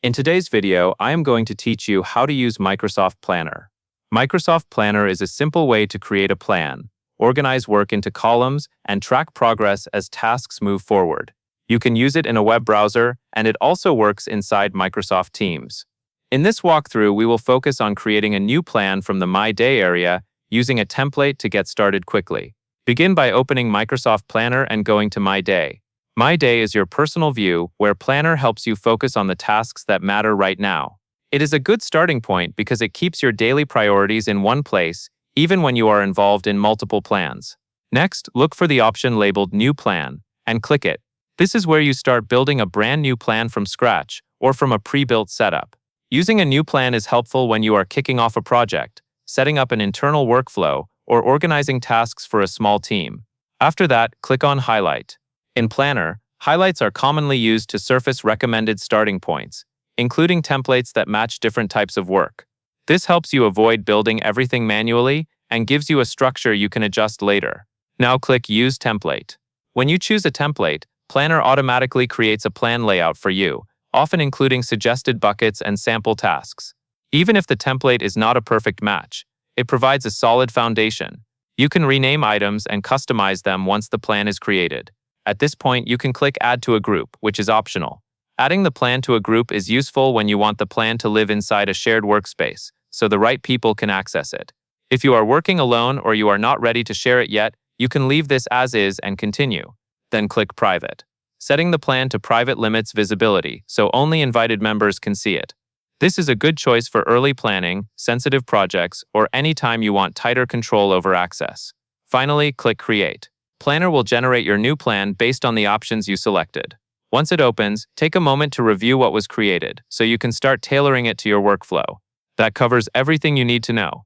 In today's video, I am going to teach you how to use Microsoft Planner. Microsoft Planner is a simple way to create a plan, organize work into columns, and track progress as tasks move forward. You can use it in a web browser, and it also works inside Microsoft Teams. In this walkthrough, we will focus on creating a new plan from the My Day area using a template to get started quickly. Begin by opening Microsoft Planner and going to My Day. My Day is your personal view where Planner helps you focus on the tasks that matter right now. It is a good starting point because it keeps your daily priorities in one place, even when you are involved in multiple plans. Next, look for the option labeled New Plan and click it. This is where you start building a brand new plan from scratch or from a pre-built setup. Using a new plan is helpful when you are kicking off a project, setting up an internal workflow, or organizing tasks for a small team. After that, click on Highlight. In Planner, highlights are commonly used to surface recommended starting points, including templates that match different types of work. This helps you avoid building everything manually and gives you a structure you can adjust later. Now click Use Template. When you choose a template, Planner automatically creates a plan layout for you, often including suggested buckets and sample tasks. Even if the template is not a perfect match, it provides a solid foundation. You can rename items and customize them once the plan is created. At this point, you can click Add to a Group, which is optional. Adding the plan to a group is useful when you want the plan to live inside a shared workspace, so the right people can access it. If you are working alone or you are not ready to share it yet, you can leave this as is and continue. Then click Private. Setting the plan to private limits visibility, so only invited members can see it. This is a good choice for early planning, sensitive projects, or any time you want tighter control over access. Finally, click Create. Planner will generate your new plan based on the options you selected. Once it opens, take a moment to review what was created, so you can start tailoring it to your workflow. That covers everything you need to know.